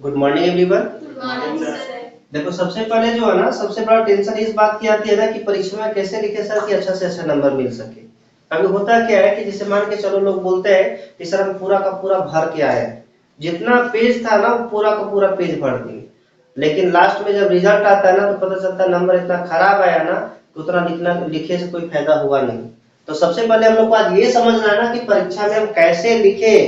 Good morning everyone. Good morning sir. देखो सबसे पहले जो है ना, सबसे बड़ा टेंशन इस बात की आती है ना कि परीक्षा में कैसे लिखे सर कि अच्छा से अच्छा नंबर मिल सके। अभी होता क्या है कि जैसे मान के चलो लोग बोलते हैं कि सर हम पूरा का पूरा भर के आए हैं, जितना पेज था ना वो पूरा का पूरा पेज भर दिए, लेकिन लास्ट में जब रिजल्ट आता है ना तो पता चलता है नंबर इतना खराब आया ना कि उतना लिखना लिखे से कोई फायदा हुआ नहीं। तो सबसे पहले हम लोग को आज ये समझना है ना कि परीक्षा में हम कैसे लिखे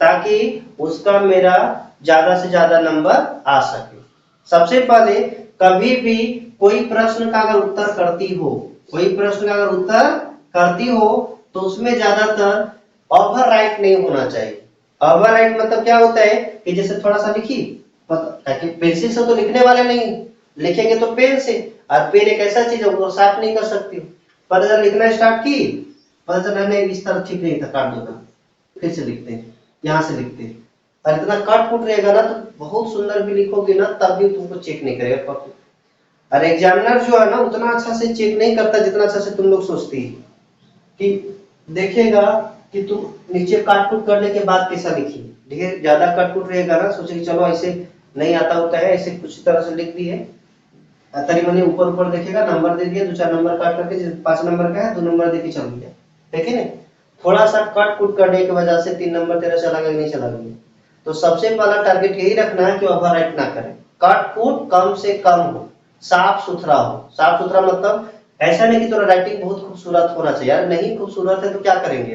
ताकि उसका मेरा ज्यादा से ज्यादा नंबर आ सके। सबसे पहले कभी भी कोई प्रश्न का अगर उत्तर करती हो, कोई प्रश्न का अगर उत्तर करती हो तो उसमें ज्यादातर ओवरराइट नहीं होना चाहिए। ओवरराइट मतलब क्या होता है कि जैसे थोड़ा सा लिखी, ताकि पेंसिल से तो लिखने वाले नहीं, लिखेंगे तो पेन से, और पेन एक ऐसा चीज है वो साफ नहीं कर सकती। पर जब लिखना स्टार्ट की पता चला नहीं इस तरह ठीक नहीं था, काट देना, फिर से लिखते हैं, यहाँ से लिखते हैं। और इतना कट फुट रहेगा ना तो बहुत सुंदर भी लिखोगे ना तब भी तुमको चेक नहीं करेगा कॉपी। और एग्जामिनर जो है ना उतना अच्छा से चेक नहीं करता जितना अच्छा से तुम लोग सोचती है कि देखेगा कि तुम नीचे काट कुट करने के बाद कैसा लिखी। ढेर ज्यादा कट कुट रहेगा ना, सोचे कि चलो ऐसे नहीं आता होता है, ऐसे कुछ तरह से लिख दिए, तरी मनी ऊपर ऊपर देखेगा, नंबर दे दिया, दो चार नंबर काट करके, जैसे 5 नंबर का है 2 नंबर दे के चल दिया, ठीक है ना। थोड़ा सा कट कुट करने की वजह से 3 नंबर तेरा चला गया नहीं चला गया। तो सबसे पहला टारगेट यही रखना है कि ओवरराइट ना करें, कट कुट कम से कम हो, साफ सुथरा हो। साफ सुथरा मतलब ऐसा नहीं कि तुम्हारा राइटिंग बहुत खूबसूरत होना चाहिए, यार नहीं खूबसूरत है तो क्या करेंगे,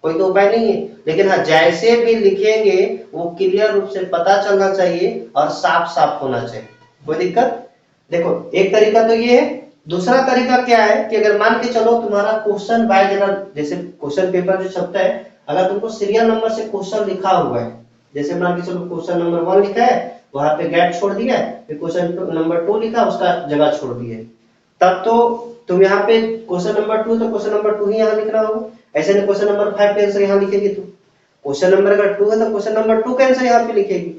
कोई तो उपाय नहीं है। लेकिन हाँ जैसे भी लिखेंगे वो क्लियर रूप से पता चलना चाहिए और साफ साफ होना चाहिए, कोई दिक्कत। देखो एक तरीका तो ये है, दूसरा तरीका क्या है कि अगर मान के चलो तुम्हारा क्वेश्चन बाय जनरल, जैसे क्वेश्चन पेपर जो छपता है, अगर तुमको सीरियल नंबर से क्वेश्चन लिखा हुआ है, जैसे मान के चलो क्वेश्चन नंबर 1 लिखा है, वहां पे गैप छोड़ दिया है, फिर क्वेश्चन नंबर 2 लिखा उसका जगह छोड़ दिए, तब तो तुम यहाँ पे क्वेश्चन नंबर 2 तो क्वेश्चन नंबर 2 ही यहाँ लिखना होगा। ऐसे नहीं क्वेश्चन नंबर 5 का आंसर यहाँ लिखेगी, तुम क्वेश्चन नंबर अगर 2 है तो क्वेश्चन नंबर 2 का आंसर यहाँ पे लिखेगी।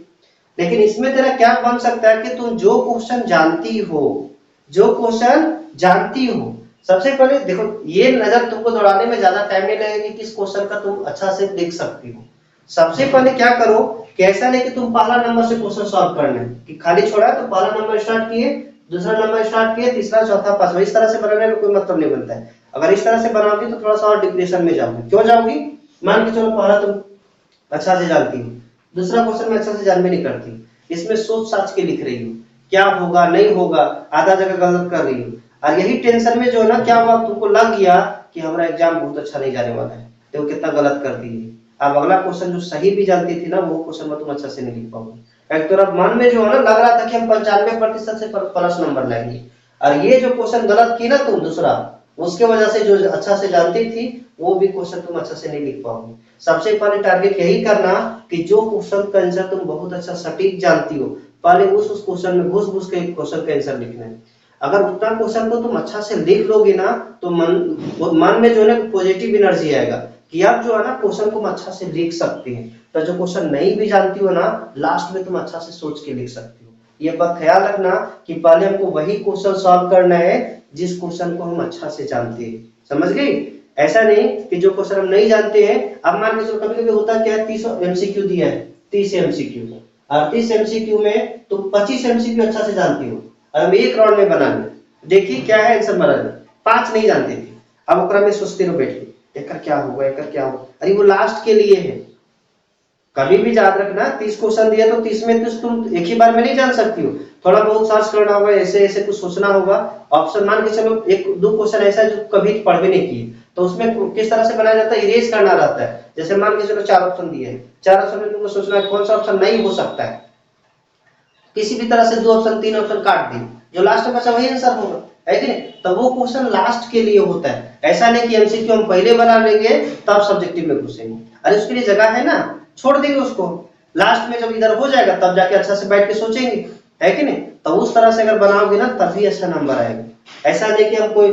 लेकिन इसमें तेरा क्या बन सकता है कि तुम जो क्वेश्चन जानती हो, जो क्वेश्चन जानती हो, सबसे पहले देखो ये नजर तुमको दौड़ाने में ज्यादा टाइम नहीं लगेगा कि किस क्वेश्चन का तुम अच्छा से लिख सकती हो। सबसे पहले क्या करो कि ऐसा नहीं कि तुम पहला नंबर से क्वेश्चन सॉल्व करना है कि खाली छोड़ा तो पहला नंबर स्टार्ट किए, दूसरा नंबर स्टार्ट किए, तीसरा चौथा पांचवा, इस तरह से बनाने में कोई मतलब नहीं बनता है। अगर इस तरह से बनाओगी तो थोड़ा सा और डिप्रेशन में जाओगी। क्यों जाओगी, मान के चलो पहला तुम अच्छा से जानती हो, दूसरा क्वेश्चन में अच्छा से जान में नहीं करती, इसमें सोच साच के लिख रही हो, क्या होगा नहीं होगा, आधा जगह गलत कर रही हो, और यही टेंशन में जो है ना क्या हुआ तुमको लग गया कि हमारा एग्जाम बहुत अच्छा नहीं जाने वाला है, तो कितना गलत कर दी है। अब अगला क्वेश्चन जो सही भी जानती थी ना वो क्वेश्चन में तुम अच्छा से नहीं लिख पाओगे। एक तरफ मन में जो है ना लग रहा था कि हम 95% से प्लस नंबर लाएंगे, और ये जो क्वेश्चन गलत की ना तुम दूसरा, उसके वजह से जो अच्छा से जानती थी वो भी क्वेश्चन तुम अच्छा से नहीं लिख पाओगे। सबसे पहले टारगेट यही करना कि जो क्वेश्चन का आंसर तुम बहुत अच्छा सटीक जानती हो, पहले उस क्वेश्चन में घुस घुस के क्वेश्चन का आंसर लिखना है। अगर उतना क्वेश्चन को तुम अच्छा से लिख लोगे ना तो मन में जो है पॉजिटिव एनर्जी आएगा कि अब जो है ना क्वेश्चन को अच्छा से लिख सकते हैं। तो जो क्वेश्चन नहीं भी जानती हो ना लास्ट में तुम अच्छा से सोच के लिख सकती हो। ये बात ख्याल रखना कि पहले हमको वही क्वेश्चन सॉल्व करना है जिस क्वेश्चन को हम अच्छा से जानते हैं, समझ गई। ऐसा नहीं कि जो क्वेश्चन हम नहीं जानते हैं, अब मान के चलो कभी कभी होता क्या है 30 एमसीक्यू दिया है, 30 एमसीक्यू और 30 एमसीक्यू में तुम 25 एमसीक्यू अच्छा से जानती हो और हम एक राउंड में बनाने, देखिए क्या है आंसर बनाने, 5 नहीं जानते थे, अब ओकरा में सोचते रहो बैठ के एकर क्या होगा एकर क्या होगा, अरे वो लास्ट के लिए है। कभी भी याद रखना 30 क्वेश्चन दिया तो 30 में तो तुम एक ही बार में नहीं जान सकती हो, थोड़ा बहुत सर्च करना होगा, ऐसे ऐसे कुछ सोचना होगा। ऑप्शन मान के चलो एक दो क्वेश्चन ऐसा है जो कभी पढ़ भी नहीं किए, तो उसमें किस तरह से बनाया जाता है, इरेज करना रहता है। जैसे मान के चलो 4 ऑप्शन दिए हैं, 4 ऑप्शन में तुमको सोचना है कौन सा ऑप्शन नहीं हो सकता है, किसी भी तरह से 2 ऑप्शन 3 ऑप्शन काट दी, जो लास्ट में बचा वही आंसर होगा, है कि नहीं। तो वो क्वेश्चन लास्ट के लिए होता है, ऐसा नहीं कि एमसीक्यू हम पहले बना लेंगे तब सब्जेक्टिव में घुसेंगे, अरे उसके लिए जगह है ना, छोड़ देंगे उसको, लास्ट में जब इधर हो जाएगा तब जाके अच्छा से बैठ के सोचेंगे, है कि नहीं। तो उस तरह से अगर बनाओगे ना तभी अच्छा नंबर आएगा। ऐसा नहीं कि हम कोई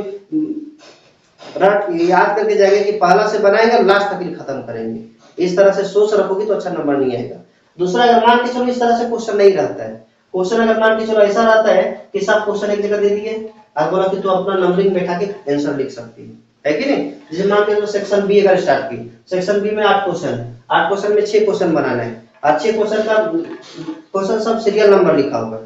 रट याद करके जाएंगे कि पहला से बनाएंगे लास्ट तक खत्म करेंगे, इस तरह से सोच रखोगे तो अच्छा नंबर नहीं आएगा। दूसरा अगर मान के चलो इस तरह से क्वेश्चन नहीं रहता है, क्वेश्चन अगर मान के चलो ऐसा रहता है कि सब क्वेश्चन एक जगह दे दिए और बोला कि तू अपना नंबरिंग बैठा के आंसर लिख सकती है कि नहीं। जैसे मान के चलो सेक्शन बी अगर स्टार्ट की, सेक्शन बी में 8 क्वेश्चन है, 8 क्वेश्चन में 6 क्वेश्चन बनाना है, अच्छे क्वेश्चन सब सीरियल नंबर लिखा हुआ है,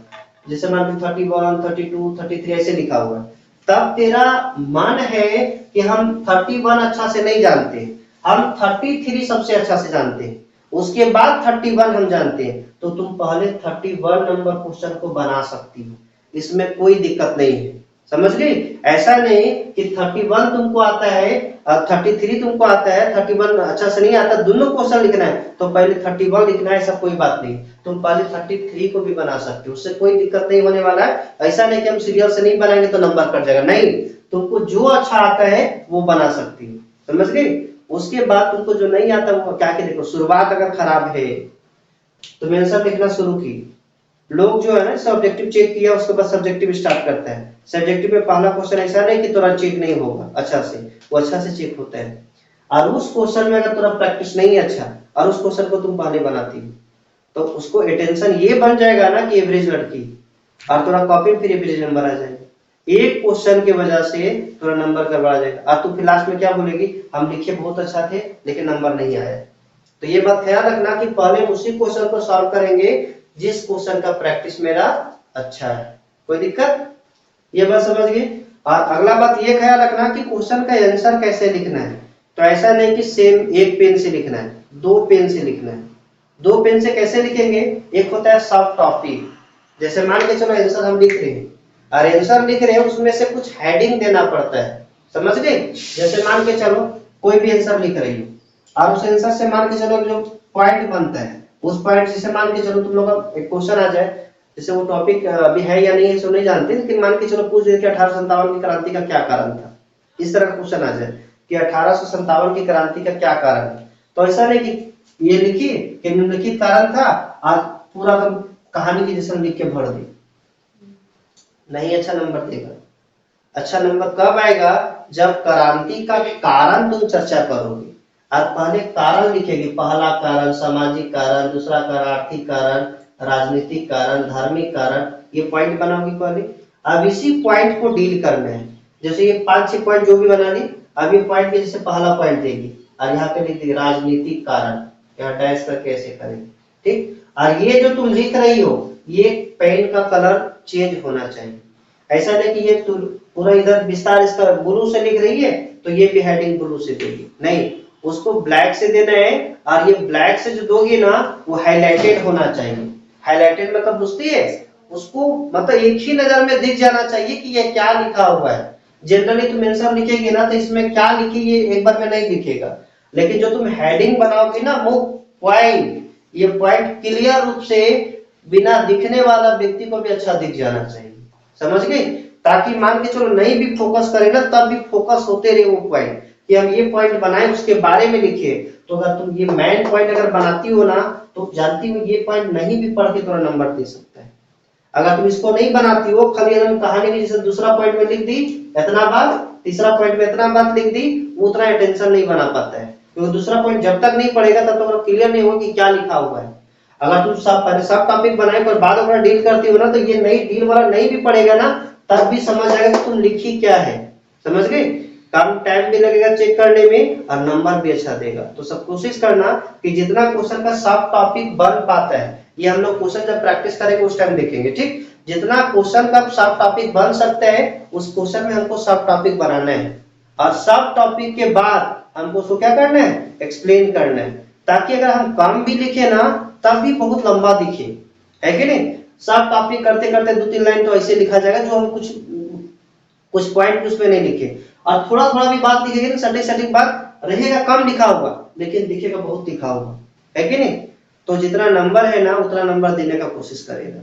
जैसे मान लो 31, 32, 33 ऐसे लिखा हुआ है। तब तेरा मन है कि हम 31 अच्छा से नहीं जानते, हम 33 सबसे अच्छा से जानते हैं, उसके बाद 31 हम जानते हैं, तो तुम पहले 31 नंबर क्वेश्चन को बना सकती हो, इसमें कोई दिक्कत नहीं है। समझ गई? ऐसा नहीं कि 31 तुमको आता है और 33 तुमको आता है, 31 अच्छा से नहीं आता, दोनों क्वेश्चन लिखना है तो पहले 31 लिखना है, ऐसा कोई बात नहीं। तुम पहले 33 को भी बना सकते हो, उससे कोई दिक्कत नहीं होने वाला है। ऐसा नहीं कि हम सीरियल से नहीं बनाएंगे तो नंबर कट जाएगा, नहीं, तुमको जो अच्छा आता है वो बना सकती हो। समझ गई? उसके बाद तुमको जो नहीं आता वो क्या के देखो, शुरुआत अगर खराब है तो आंसर लिखना शुरू की। लोग जो है ना सब्जेक्टिव चेक किया उसके बाद सब्जेक्टिव स्टार्ट करता है। सब्जेक्टिव में पहला क्वेश्चन ऐसा नहीं कि तुरंत चेक नहीं होगा अच्छा से, वो अच्छा से चेक होता है। और उस क्वेश्चन में अगर तुरंत प्रैक्टिस नहीं है अच्छा और उस क्वेश्चन को तुम पहले बनाती हो तो उसको अटेंशन ये बन जाएगा ना कि एवरेज लड़की, और थोड़ा कॉपी फिर एवरेज नंबर आ जाएगा। एक क्वेश्चन की वजह से थोड़ा नंबर गड़बड़ा जाएगा और तू फिर लास्ट में क्या बोलेगी, हम लिखे बहुत अच्छा थे लेकिन नंबर नहीं आया। तो ये बात ख्याल रखना कि पहले उसी क्वेश्चन को सॉल्व करेंगे जिस क्वेश्चन का प्रैक्टिस मेरा अच्छा है। कोई दिक्कत? ये बात समझ गए? और अगला बात ये ख्याल रखना कि क्वेश्चन का आंसर कैसे लिखना है। तो ऐसा नहीं कि सेम एक पेन से लिखना है, दो पेन से लिखना है। दो पेन से कैसे लिखेंगे? एक होता है सब टॉपिक, जैसे मान के चलो आंसर हम लिख रहे हैं और आंसर लिख रहे हैं उसमें से कुछ हेडिंग देना पड़ता है। समझ गए? जैसे मान के चलो कोई भी आंसर लिख रही हो और उस आंसर से मान के चलो जो पॉइंट बनता है उस पॉइंट, जैसे मान के चलो तुम लोग का एक क्वेश्चन आ जाए, जैसे वो टॉपिक अभी है या नहीं है सो नहीं जानते, लेकिन मान के चलो पूछ दे कि 1857 की क्रांति का क्या कारण था, इस तरह का क्वेश्चन आ जाए कि 1857 की क्रांति का क्या कारण है। तो ऐसा नहीं कि ये लिखिए कि निम्नलिखित कारण था और पूरा कहानी की जैसा लिख के भर दी, नहीं अच्छा नंबर देगा। अच्छा नंबर कब आएगा? जब क्रांति का कारण तुम चर्चा करोगे और पहले कारण लिखेगी, पहला कारण सामाजिक कारण, दूसरा कारण आर्थिक कारण, राजनीतिक कारण, धार्मिक कारण, ये पॉइंट बनाओगी पहले। अब इसी पॉइंट को डील करना है, जैसे ये 5-6 पॉइंट जो भी बना ली, अब ये पॉइंट के जैसे पहला पॉइंट देगी और यहाँ पे लिख दी राजनीतिक कारण, यहाँ डैश करके ऐसे करेंगे, ठीक। और ये जो तुम लिख रही हो ये पेन का कलर चेंज होना चाहिए, ऐसा नहीं कि ये पूरा इधर विस्तार इसका ब्लू से लिख रही है तो ये भी हेडिंग ब्लू से देगी, नहीं, उसको ब्लैक से देना है। और ये ब्लैक से जो दोगी ना वो हाईलाइटेड होना चाहिए। हाईलाइटेड मतलब बुझती है, उसको मतलब एक ही नजर में दिख जाना चाहिए कि ये क्या लिखा हुआ है। जनरली तुम आंसर लिखेगी ना तो इसमें क्या लिखी ये एक बार में नहीं दिखेगा, लेकिन जो तुम हेडिंग बनाओगी ना वो पॉइंट, ये पॉइंट क्लियर रूप से बिना दिखने वाला व्यक्ति को भी अच्छा दिख जाना चाहिए। समझ गए? ताकि मान के चलो नहीं भी फोकस करे ना तब भी फोकस होते रहे वो पॉइंट कि हम ये पॉइंट बनाए उसके बारे में लिखे। तो अगर तुम ये मेन पॉइंट अगर बनाती हो ना तो जानती हो ये पॉइंट नहीं भी पढ़ के थोड़ा नंबर दे सकता है। अगर तुम इसको नहीं बनाती हो, खाली एकदम कहानी की जैसे दूसरा पॉइंट में लिख दी इतना बात, तीसरा पॉइंट में इतना बात लिख दी, वो उतना अटेंशन नहीं बना पाता है, क्योंकि दूसरा पॉइंट जब तक नहीं पढ़ेगा तब तक क्लियर नहीं होगा कि क्या लिखा हुआ है। अगर तुम सब पहले सब टॉपिक बनाए पर बाद में डील करती हो ना तो ये नई डील वाला नहीं भी पड़ेगा ना तब भी समझ आएगा कि तुम लिखी क्या है। समझ गए? कम टाइम भी लगेगा चेक करने में और नंबर भी अच्छा देगा। तो सब कोशिश करना कि जितना क्वेश्चन का सब टॉपिक बन पाता है, ये हम लोग क्वेश्चन जब प्रैक्टिस करेंगे उस टाइम देखेंगे, ठीक। जितना क्वेश्चन का सब टॉपिक बन सकता है उस क्वेश्चन में हमको सब टॉपिक बनाना है और सब टॉपिक के बाद हमको उसको क्या करना है, एक्सप्लेन करना है, ताकि अगर हम कम भी लिखे ना तब भी बहुत लंबा दिखे, है कि नहीं। सब टॉपिक करते करते 2-3 लाइन तो ऐसे लिखा जाएगा जो हम कुछ पॉइंट उसमें नहीं लिखे, और थोड़ा थोड़ा भी बात लिखेंगे ना सटीक सटीक बात रहेगा, कम लिखा हुआ लेकिन दिखेगा बहुत लिखा हुआ, है कि नहीं। तो जितना नंबर है ना उतना नंबर देने का कोशिश करेगा।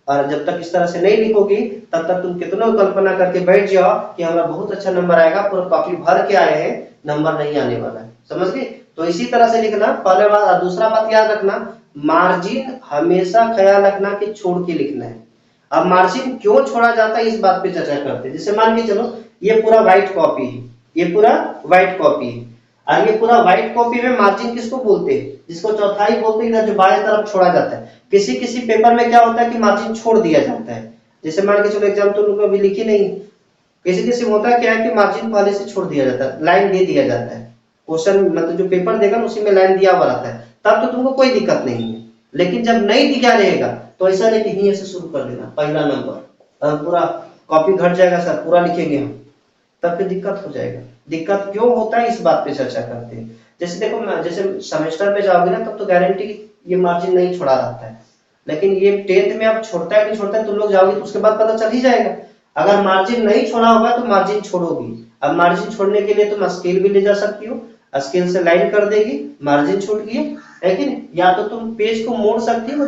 और जब तक इस तरह से नहीं लिखोगी तब तक तुम कितना कल्पना करके बैठ जाओ कि हमारा बहुत अच्छा नंबर आएगा, पूरा कॉपी भर के आए हैं, नंबर नहीं आने वाला है। समझ गए? तो इसी तरह से लिखना पहले बात। और दूसरा बात याद रखना, मार्जिन हमेशा ख्याल रखना कि छोड़ के लिखना है। अब मार्जिन क्यों छोड़ा जाता है इस बात पे चर्चा करते हैं। जैसे मान के चलो ये पूरा व्हाइट कॉपी है, ये पूरा व्हाइट कॉपी है और ये पूरा व्हाइट कॉपी में मार्जिन किसको बोलते हैं, जिसको चौथाई बोलते हैं, जो बाएं तरफ छोड़ा जाता है। किसी किसी पेपर में क्या होता है कि मार्जिन छोड़ दिया जाता है, जैसे मान के चलो एग्जाम तो अभी लिखी नहीं, किसी किसी होता है क्या है कि मार्जिन पहले से छोड़ दिया जाता है, लाइन दे दिया जाता है। क्वेश्चन मतलब जो पेपर देगा उसी में लाइन दिया हुआ रहता है, तब तो तुमको कोई दिक्कत नहीं है। लेकिन जब नहीं दिखा रहेगा तो ऐसा नहीं कि यहीं से शुरू कर देना पहला नंबर, पूरा कॉपी घट जाएगा सर, पूरा लिखेंगे हम, तब फिर दिक्कत हो जाएगा। दिक्कत क्यों होता है इस बात पे चर्चा करते हैं। जैसे देखो, जैसे सेमेस्टर में जाओगे ना तब तो गारंटी ये मार्जिन नहीं छोड़ा रहता है, लेकिन ये 10th में आप छोड़ता है कि नहीं छोड़ता है, तुम लोग जाओगे तो उसके बाद पता चल ही जाएगा। अगर मार्जिन नहीं छोड़ा होगा तो मार्जिन छोड़ोगी। अब मार्जिन छोड़ने के लिए तुम स्केल भी ले जा सकती हो, स्केल से लाइन कर देगी, मार्जिन छूट गई है कि नहीं। या तो तुम पेज को मोड़ सकती हो,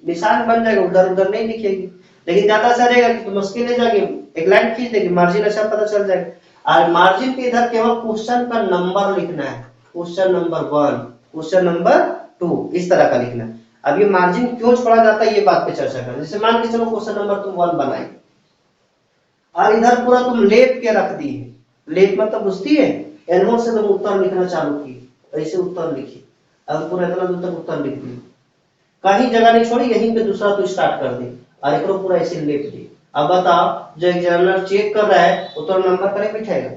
निशान बन जाएगा, उधर उधर नहीं दिखेगी। लेकिन ज्यादा अच्छा रहेगा कि तुम स्केल ले जाके एक लाइन खींच देगी, मार्जिन अच्छा पता चल जाएगा। और मार्जिन के इधर केवल क्वेश्चन का नंबर लिखना है, क्वेश्चन नंबर 1, क्वेश्चन नंबर 2, इस तरह का लिखना है। अब ये मार्जिन क्यों छोड़ा जाता है ये बात पे चर्चा करें। जैसे मान के चलो क्वेश्चन नंबर तुम 1 बनाए और इधर पूरा तुम लेप के रख दी है, लेप मतलब बुझती है, एनोड से तुम उत्तर लिखना चालू की, ऐसे उत्तर लिखी, अब पूरा इतना दूर तक उत्तर लिख दी, कहीं जगह नहीं छोड़ी, यहीं पे दूसरा तो स्टार्ट कर दे और एक पूरा ऐसे लेप दी। अब बताओ जो एग्जामिनर चेक कर रहा है वो तो नंबर करे बिठाएगा,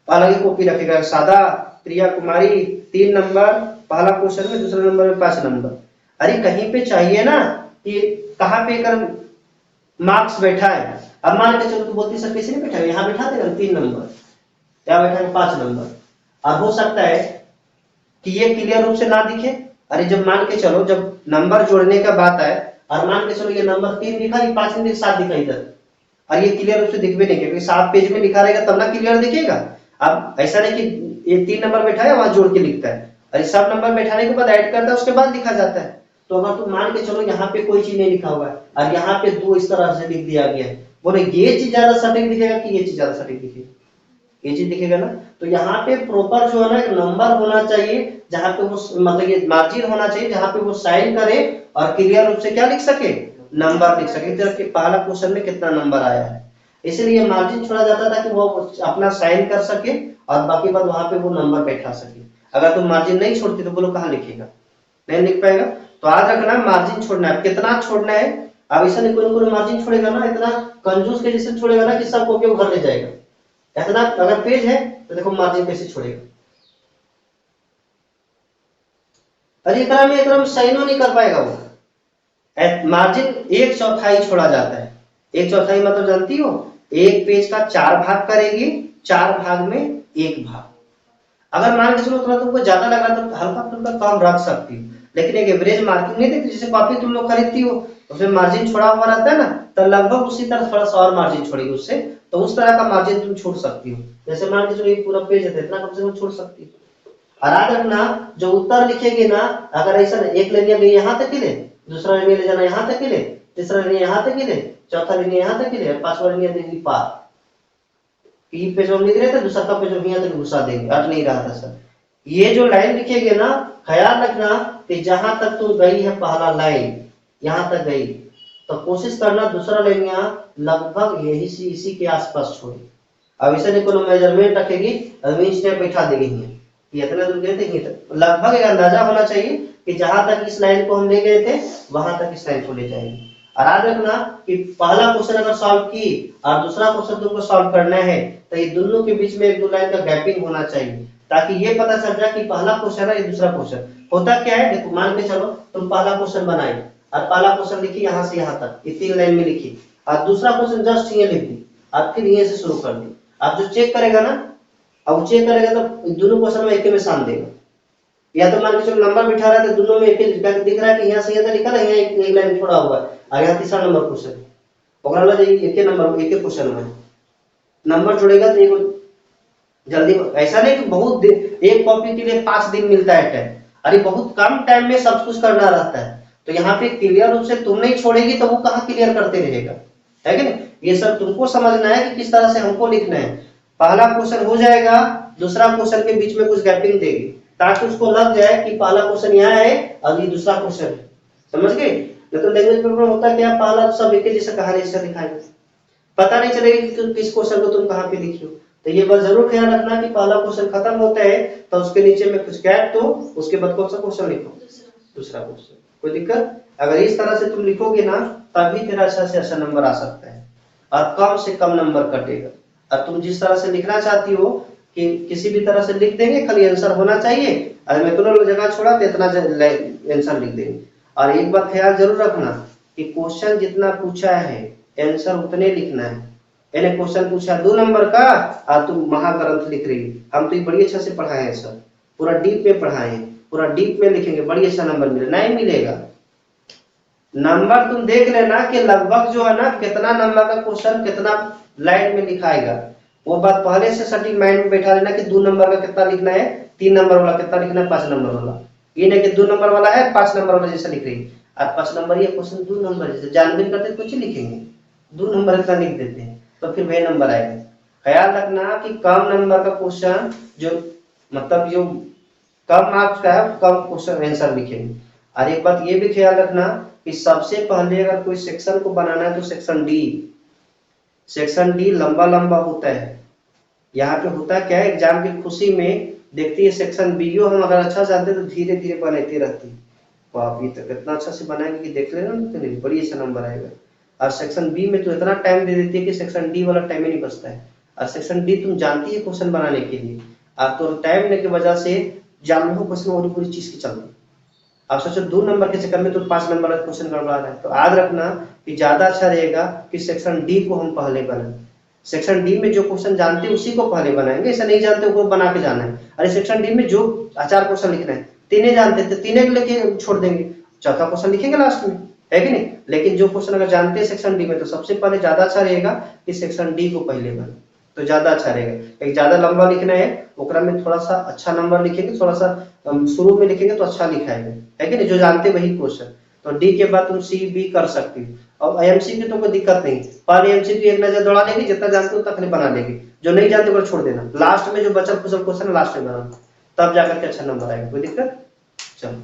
अलग ही कॉपी रखेगा, सादा प्रिया कुमारी 3 नंबर पहला क्वेश्चन में, दूसरे नंबर में 5 नंबर। अरे कहीं पे चाहिए ना कि कहाँ पे कर मार्क्स बैठा है। अब मान के चलो तू बोलती सर कैसे नहीं बैठा, यहाँ बैठा देगा 3 नंबर, क्या बैठा है 5 नंबर। अब हो सकता है कि ये क्लियर रूप से ना दिखे। अरे जब मान के चलो जब नंबर जोड़ने का बात है और मान के चलो ये नंबर 3 लिखा, ये 5 नहीं 7 दिखा इधर, और ये क्लियर रूप से दिख भी नहीं, क्योंकि 7 पेज में लिखा रहेगा तब ना क्लियर दिखेगा। अब ऐसा नहीं कि ये 3 नंबर बैठा है वहां जोड़ के लिखता है, अरे सब नंबर बैठाने के बाद ऐड करता है उसके बाद लिखा जाता है। तो अगर तुम मान के चलो यहाँ पे कोई चीज नहीं लिखा हुआ है और यहाँ पे 2 इस तरह से लिख दिया गया है, बोले ये चीज ज्यादा सटीक दिखेगा कि ये चीज ज्यादा सटीक दिखेगा, ये चीज दिखेगा ना। तो यहाँ पे प्रॉपर जो है ना एक नंबर होना चाहिए जहाँ पे वो मतलब ये मार्जिन होना चाहिए जहाँ पे वो साइन करे और क्लियर रूप से क्या लिख सके, नंबर लिख सके, जबकि पहला क्वेश्चन में कितना नंबर आया है। इसलिए मार्जिन छोड़ा जाता था कि वो अपना साइन कर सके और बाकी बात वहां पे वो नंबर बैठा सके। अगर तुम मार्जिन नहीं छोड़ती तो बोलो कहाँ लिखेगा, नहीं लिख पाएगा। तो याद रखना मार्जिन छोड़ना है, कितना छोड़ना है। अब ऐसा नहीं कोई मार्जिन छोड़ेगा ना, इतना कंजूस के जैसे छोड़ेगा ना कि सब कॉपी घर ले जाएगा। इतना अगर पेज है तो देखो मार्जिन कैसे छोड़ेगा, अरे इतना में साइनो नहीं कर पाएगा वो। मार्जिन 1/4 छोड़ा जाता है। 1/4 मतलब जानती हो, एक पेज का 4 भाग करेगी, 4 भाग में 1 भाग। अगर मान के चलो थोड़ा तुमको ज्यादा लग रहा तो हल्का फुल्का कम रख सकती हो, लेकिन एक एवरेज मार्किंग नहीं देखती। जैसे कॉपी तुम लोग खरीदती हो तो उसमें मार्जिन छोड़ा हुआ रहता है ना, तो लगभग उसी तरह थोड़ा सा और मार्जिन छोड़ेगी उससे, तो उस तरह का मार्जिन तुम छोड़ सकती हो। जैसे मान के चलो ये पूरा पेज है इतना कम से कम छोड़ सकती हो। और याद रखना जो उत्तर लिखेगी ना, अगर ऐसा एक लाइन गई यहाँ तक के लिए, दूसरा लाइन ले जाना यहाँ तक के लिए, तीसरा लाइन यहाँ तक के लिए, चौथा लाइन यहाँ तक के लिए, पांचवा लाइन देगी पार। पेज में लिख रहे थे दूसरा का पेज यहाँ तक घुसा देंगे, अट नहीं रहा था सर। ये जो लाइन लिखेगी ना, ख्याल रखना कि जहां तक तुम गई है पहला लाइन यहाँ तक गई, तो कोशिश करना दूसरा लाइन यहाँ लगभग यही इसी के आसपास छोड़े। अब इसे नहीं कोनो मेजरमेंट रखेगी, इंच टेप बैठा देगी ये इतना दूर गए थे, लगभग एक अंदाजा होना चाहिए कि जहां तक इस लाइन को हम ले गए थे वहां तक इस लाइन को ले जाएंगे। और याद रखना कि पहला क्वेश्चन अगर सॉल्व की और दूसरा क्वेश्चन तुमको सॉल्व करना है तो ये दोनों के बीच में 1-2 लाइन का गैपिंग होना चाहिए, ताकि ये पता चल जाए कि पहला क्वेश्चन है ये दूसरा क्वेश्चन। होता क्या है, देखो मान के चलो तुम पहला क्वेश्चन बनाई और पहला क्वेश्चन लिखी यहाँ से यहाँ तक, ये 3 लाइन में लिखी, और दूसरा क्वेश्चन जस्ट ये लिख दी और फिर ये से शुरू कर दी। अब जो चेक करेगा ना, अब चेक करेगा तो दोनों क्वेश्चन में एक में शान देगा। या तो मान के चलो नंबर बिठा रहा है तो दोनों में एक दिख रहा है कि यहाँ से यहाँ लिखा है, यहाँ एक लाइन छोड़ा हुआ है और यहाँ तीसरा नंबर क्वेश्चन पकड़ा एक नंबर एक क्वेश्चन में नंबर जोड़ेगा तो एक जल्दी। ऐसा नहीं कि बहुत एक कॉपी के लिए 5 दिन मिलता है टाइम, अरे बहुत कम टाइम में सब कुछ करना रहता है। तो यहाँ पे क्लियर रूप से तुम नहीं छोड़ेगी तो वो कहाँ क्लियर करते रहेगा, है कि नहीं। ये सब तुमको समझना है कि किस तरह से हमको लिखना है। पहला क्वेश्चन हो जाएगा, दूसरा क्वेश्चन के बीच में कुछ गैपिंग देगी ताकि उसको लग जाए कि पहला क्वेश्चन यहाँ है और ये दूसरा क्वेश्चन है, समझ गए। लेकिन लैंग्वेज पेपर में होता क्या, पहला सब एक जैसा कहानी से दिखाएगा, पता नहीं चलेगा कि किस क्वेश्चन को तुम कहाँ पे लिखी हो। तो ये बात जरूर ख्याल रखना कि पहला क्वेश्चन खत्म होता है तो उसके नीचे में कुछ गैप दो, उसके बाद कौन सा क्वेश्चन लिखो, दूसरा क्वेश्चन। कोई दिक्कत, अगर इस तरह से तुम लिखोगे ना तभी तेरा अच्छा से अच्छा नंबर आ सकता है और कम से कम नंबर कटेगा। और तुम जिस तरह से लिखना चाहती हो कि किसी भी तरह से लिख देंगे, खाली आंसर होना चाहिए। अगर मैं दोनों जगह छोड़ा तो इतना आंसर लिख देंगे। और एक बात ख्याल जरूर रखना कि क्वेश्चन जितना पूछा है आंसर उतने लिखना है। यानी क्वेश्चन पूछा 2 नंबर का और तुम महाग्रंथ लिख रही, हम तो ये बड़ी अच्छा से पढ़ाए हैं सर, पूरा डीप में पढ़ाए हैं, पूरा डीप में लिखेंगे, बड़ी अच्छा नंबर मिलेगा। नहीं मिलेगा। नंबर तुम देख लेना कि लगभग जो है ना कितना नंबर का क्वेश्चन कितना लाइन में लिखाएगा, वो बात पहले से सटीक माइंड में बैठा लेना कि 2 नंबर का कितना लिखना है, 3 नंबर वाला कितना लिखना है, 5 नंबर वाला। ये नहीं कि 2 नंबर वाला है 5 नंबर वाला जैसा लिख रही, और 5 नंबर ये क्वेश्चन 2 नंबर जैसे जानबूझ करते कुछ ही लिखेंगे, 2 नंबर इतना लिख देते हैं तो फिर वही नंबर आएगा। ख्याल रखना कि कम नंबर का क्वेश्चन जो मतलब जो कम मार्क्स का है कम क्वेश्चन आंसर लिखेंगे। और एक बात ये भी ख्याल रखना कि सबसे पहले अगर कोई सेक्शन को बनाना है तो सेक्शन डी लंबा लंबा होता है। यहाँ पे होता क्या है, एग्जाम की खुशी में देखती है सेक्शन बी हम अगर अच्छा जानते तो धीरे धीरे बनाती रहती, आप ये तो कितना अच्छा से बनाएंगे कि देख लेना तो बड़ी अच्छा नंबर आएगा। और सेक्शन बी में तो इतना टाइम दे देती है कि सेक्शन डी वाला टाइम ही नहीं बचता है। और सेक्शन डी तुम जानती है क्वेश्चन बनाने के लिए, आप तो टाइम लेने की वजह से जान लो क्वेश्चन और पूरी चीज की चल रही। आप सोचो 2 नंबर के चक्कर में तो 5 नंबर का क्वेश्चन गड़बड़ा रहा है। तो याद रखना कि ज्यादा अच्छा रहेगा कि सेक्शन डी को हम पहले बनाएं। सेक्शन डी में जो क्वेश्चन जानते हैं उसी को पहले बनाएंगे, ऐसा नहीं जानते वो बना के जाना है। अरे सेक्शन डी में जो 4 क्वेश्चन लिखना है, 3 जानते थे 3 लेके छोड़ देंगे, चौथा क्वेश्चन लिखेंगे लास्ट में, है कि नहीं। लेकिन जो क्वेश्चन अगर जानते हैं सेक्शन डी में तो सबसे पहले ज्यादा अच्छा रहेगा कि सेक्शन डी को पहले बने, तो ज्यादा अच्छा रहेगा। एक ज्यादा लंबा लिखना है ओकरा में थोड़ा सा अच्छा नंबर लिखेंगे, थोड़ा सा शुरू में लिखेंगे तो अच्छा लिखाएंगे, है कि नहीं, जो जानते वही क्वेश्चन। तो डी के बाद तुम सी बी कर सकती हो। और एमसी की तो कोई दिक्कत नहीं, पहले एमसी की एक नजर दौड़ा लेगी, जितना जानते हो उतना बना लेगी, जो नहीं जानते वो छोड़ देना, लास्ट में जो बचल कुचल क्वेश्चन लास्ट में बनाना, तब जाकर के अच्छा नंबर आएगा। कोई दिक्कत। चलो।